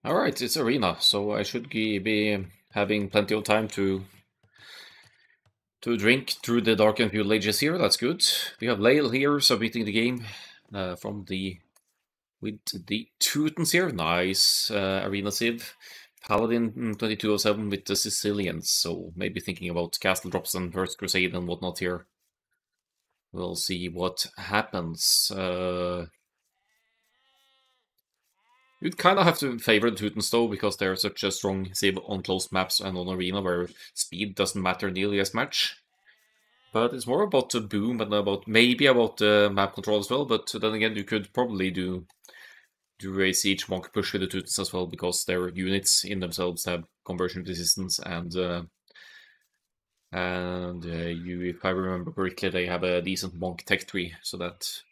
Alright, it's arena, so I should be having plenty of time to drink through the Dark and Feudal Ages here. That's good. We have Leyl here submitting the game from the with the Teutons here. Nice arena civ. Paladin 2207 with the Sicilians, so maybe thinking about castle drops and First Crusade and whatnot here. We'll see what happens. You'd kind of have to favor the Teutons though, because they're such a strong civ on closed maps and on arena where speed doesn't matter nearly as much. But it's more about the boom and maybe about the map control as well. But then again, you could probably do a siege monk push with the Teutons as well, because their units in themselves have conversion resistance and if I remember correctly, they have a decent monk tech tree, so that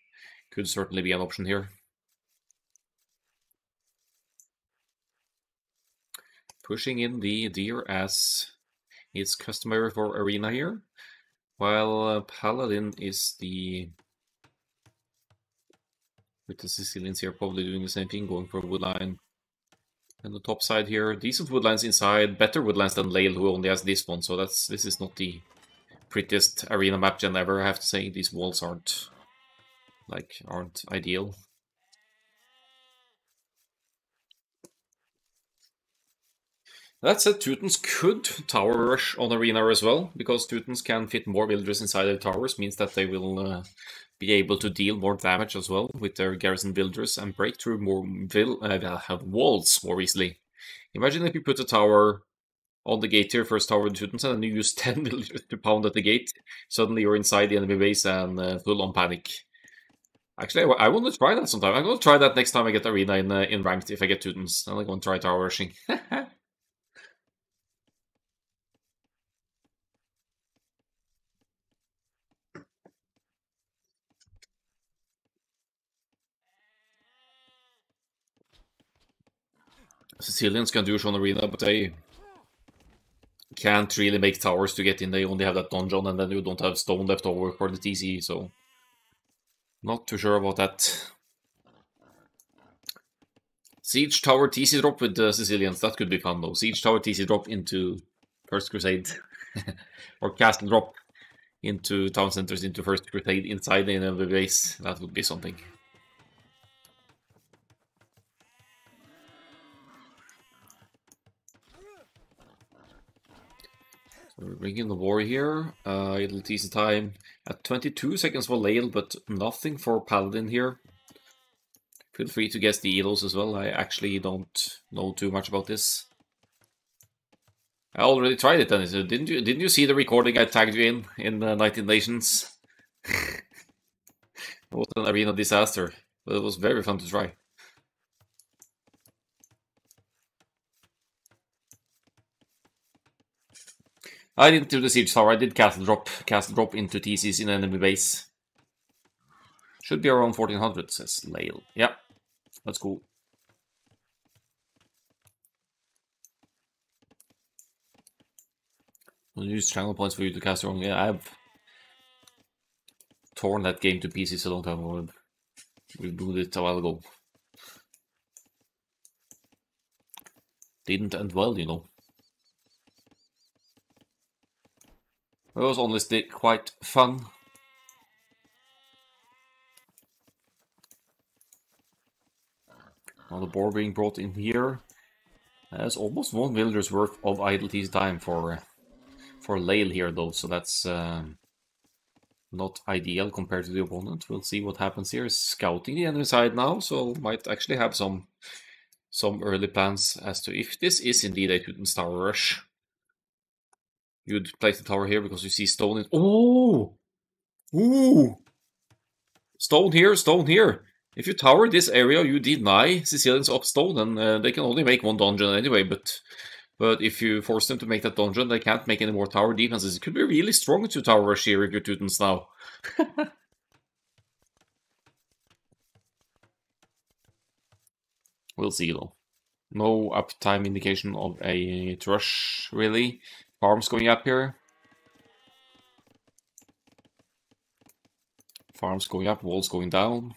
could certainly be an option here. Pushing in the deer as is customary for arena here, while Paladin is with the Sicilians here probably doing the same thing, going for a woodline. And the top side here, decent woodlines inside, better woodlines than Leyl, who only has this one, so this is not the prettiest arena map gen ever, I have to say. These walls aren't ideal. That said, Teutons could tower rush on arena as well, because Teutons can fit more villagers inside their towers, means that they will be able to deal more damage as well with their garrison villagers and break through more walls more easily. Imagine if you put a tower on the gate here, first tower with Teutons, and then you use 10 villagers to pound at the gate. Suddenly you're inside the enemy base and full on panic. Actually, I want to try that sometime. I'm going to try that next time I get arena in ranked, if I get Teutons. Then I'm going to try tower rushing. Sicilians can do on arena, but they can't really make towers to get in. They only have that donjon, and then you don't have stone left over for the TC, so not too sure about that. Siege Tower TC drop with the Sicilians, that could be fun though. Siege Tower TC drop into First Crusade. Or Castle drop into town centers into First Crusade inside the enemy base. That would be something. So we're bringing the war here. It'll TC time at 22 seconds for Leyl, but nothing for Paladin here. Feel free to guess the elos as well. I actually don't know too much about this. I already tried it, Dennis. Didn't you see the recording I tagged you in 19 Nations? It was an arena disaster, but it was very fun to try. I didn't do the siege tower. I did castle drop into TCs in enemy base. Should be around 1400, says Leyl. Yeah, that's cool. I'll use channel points for you to cast wrong. Yeah, I've torn that game to pieces a long time ago. We booted it a while ago. Didn't end well, you know. It was honestly quite fun. Now the boar being brought in here. There's almost 1 villager's worth of idle TC time for Leyl here though, so that's not ideal compared to the opponent. We'll see what happens here. Scouting the enemy side now, so might actually have some early plans as to if this is indeed a Teuton's tower rush. You'd place the tower here because you see stone in... Oh! Ooh! Stone here, stone here! If you tower this area, you deny Sicilians up stone, and they can only make 1 dungeon anyway, but if you force them to make that dungeon, they can't make any more tower defenses. It could be really strong to tower rush here if you're Teutons now. We'll see though. No uptime indication of a rush, really. Farms going up here. Farms going up, walls going down.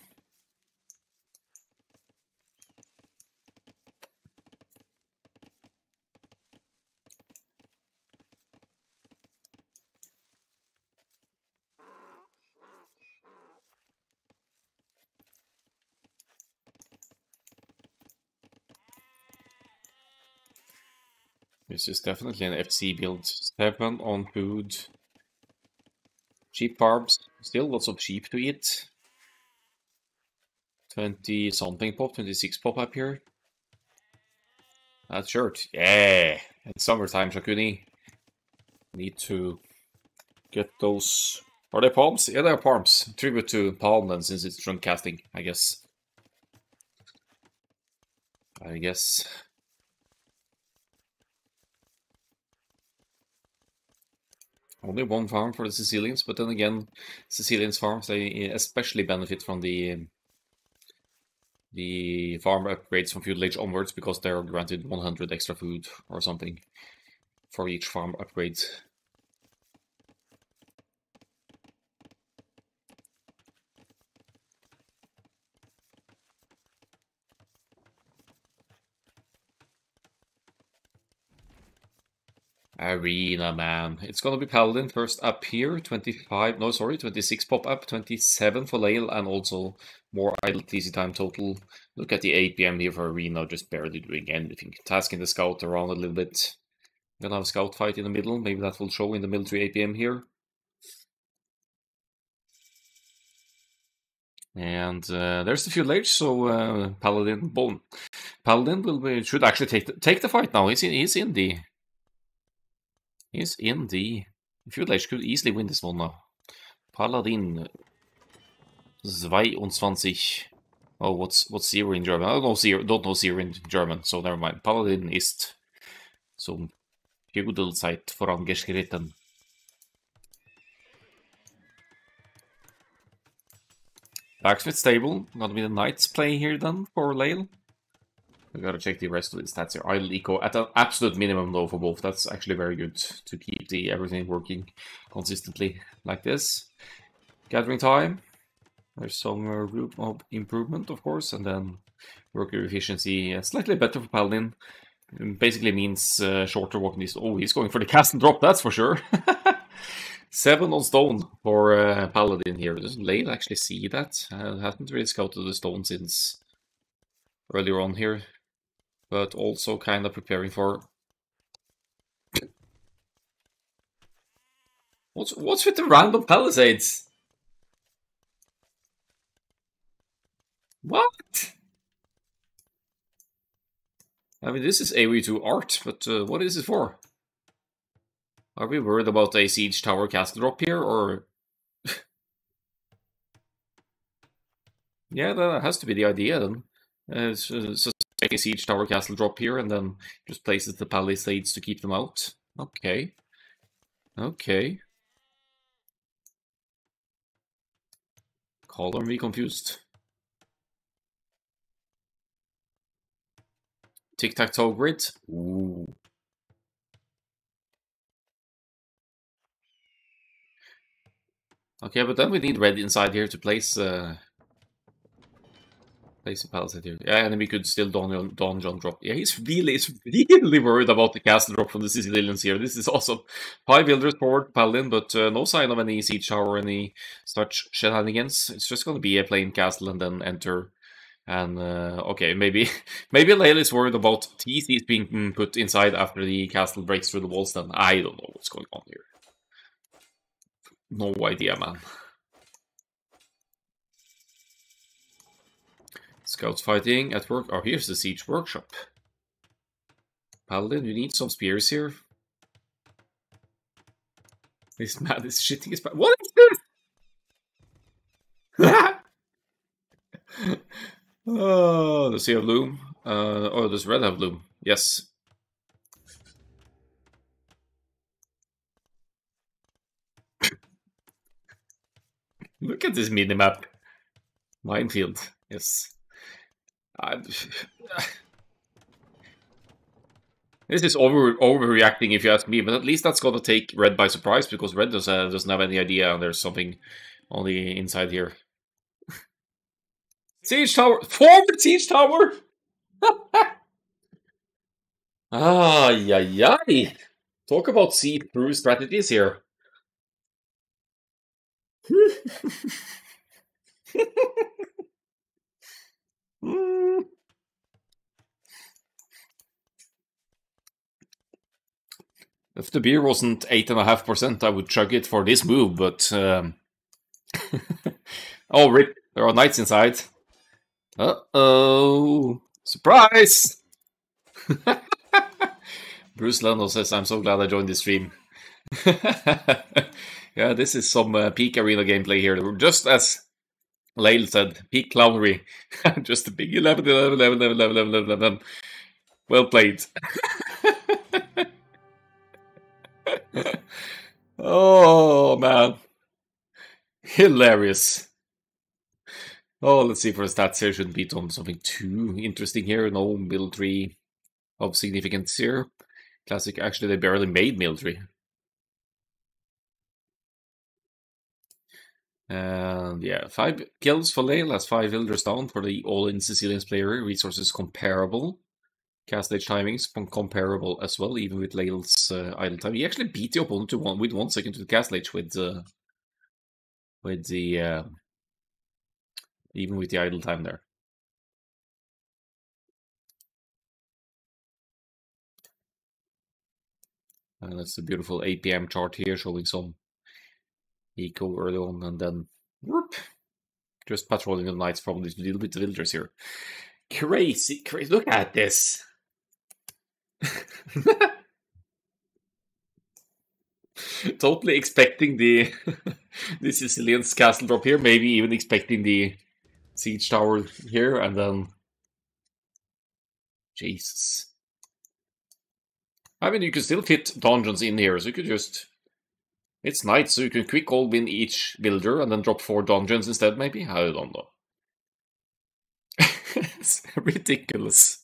This is definitely an FC build. 7 on food. Cheap carbs. Still lots of sheep to eat. 20 something pop, 26 pop up here. That shirt. Yeah! It's summertime, Shakuni. Need to get those. Are they palms? Yeah, they are palms. Tribute to palm then, since it's trunk casting, I guess. Only one farm for the Sicilians, but then again, Sicilians farms, they especially benefit from the farm upgrades from feudal age onwards because they're granted 100 extra food or something for each farm upgrade. Arena, man. It's gonna be Paladin first up here. 25, no, sorry, 26 pop up, 27 for Leyl, and also more idle TC time total. Look at the APM here for Arena, just barely doing anything. Tasking the scout around a little bit. Gonna have a scout fight in the middle. Maybe that will show in the military APM here. And there's the feudal age, so Paladin bone. Paladin should actually take the fight now. He's in the feudal age, could easily win this one now. Paladin 22. Oh, what's zero in German? I don't know zero in German, so never mind. Paladin ist zum Feudalzeit vorangeschritten. Blacksmith stable. Gonna be the Knights play here then for Leyl. We gotta check the rest of the stats here. Idle eco at an absolute minimum though for both. That's actually very good to keep everything working consistently like this. Gathering time. There's some room of improvement, of course, and then worker efficiency slightly better for Paladin. Basically means shorter walking distance. Oh, he's going for the cast and drop, that's for sure. 7 on stone for Paladin here. Does Leyl actually see that? Hasn't really scouted the stone since earlier on here. But also kind of preparing for... What's with the random palisades? What? I mean, this is AoE2 art, but what is it for? Are we worried about a siege tower castle drop here, or... Yeah, that has to be the idea then. It's just take a siege tower castle drop here and then just places the palisades to keep them out. Okay. Okay. Color me confused. Tic-tac-toe grid. Ooh. Okay, but then we need red inside here to place place a palisade here. Yeah, and then we could still Don John drop. Yeah, he's really worried about the castle drop from the Sicilians here. This is awesome. 5 builders forward, Paladin, but no sign of any siege tower or any such shenanigans. It's just going to be a plain castle and then enter. And okay, maybe Leyl is worried about TCs being put inside after the castle breaks through the walls. Then I don't know what's going on here. No idea, man. Scouts fighting at work. Oh, here's the siege workshop. Paladin, you need some spears here. This man is shitting his pants. What is this? Oh, does he have loom? Oh, does red have loom? Yes. Look at this minimap. Minefield. Yes. This is overreacting if you ask me, but at least that's gonna take red by surprise because red doesn't have any idea there's something on the inside here. Siege tower! Forward siege tower! Ay. Talk about see-through strategies here. If the beer wasn't 8.5%, I would chug it for this move, but... oh, rip. There are knights inside. Uh-oh. Surprise! Bruce Lando says, I'm so glad I joined this stream. Yeah, this is some peak arena gameplay here. Just as Leyl said, peak clownery. Just a big 11, 11, 11, 11, 11, 11, 11. Well played. Oh, man. Hilarious. Oh, let's see for the stats here. Shouldn't be on something too interesting here. No military of significance here. Classic, actually, they barely made military. And yeah, 5 kills for Leyl, has 5 villagers down for the all-in Sicilians player. Resources comparable. Cast age timings comparable as well, even with Leyl's idle time. He actually beat the opponent to with 1 second to the cast age with the even with the idle time there. And that's the beautiful APM chart here, showing some eco early on, and then whoop, just patrolling the knights, probably a little bit of villagers here. Crazy, crazy! Look at this. Totally expecting the the Sicilian's castle drop here, maybe even expecting the siege tower here, and then Jesus. I mean, you can still fit dungeons in here, so you could just... It's nice, so you can quick all win each villager and then drop 4 dungeons instead, maybe? I don't know. It's ridiculous.